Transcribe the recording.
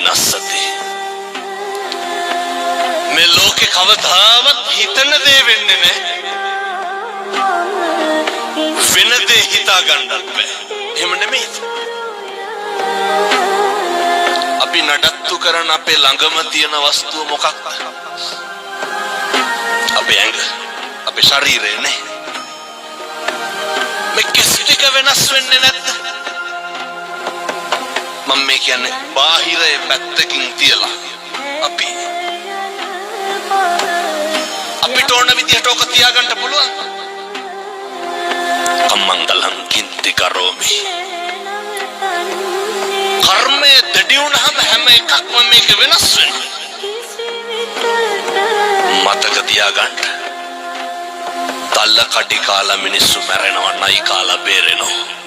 වෙනස් ඇති. මේ ලෝකේ කවදාවත් හිතන දේ වෙන්නේ නැහැ. වෙන දේ හිතා ගන්නත් බෑ. එහෙම නෙමෙයි. අපි නඩත්තු කරන අපේ ළඟම තියෙන වස්තුව මොකක්ද? අපේ ඇඟ, අපේ ශරීරය නේ. මේ කිසි ටික වෙනස් වෙන්නේ නැද්ද? මම මේ කියන්නේ බාහිරයේ පැත්තකින් තියලා අපිට ඕන විදිහට ඔක තියාගන්න පුළුවන්. අම්මංගලං කින්ති කරෝමි. කර්මය දෙඩි වුණාම හැම එකක්ම මේක වෙනස් වෙනවා. මතක තියාගන්න. තල්ල කඩි කාලා මිනිස්සු මැරෙනවා, නයි කාලා බේරෙනවා.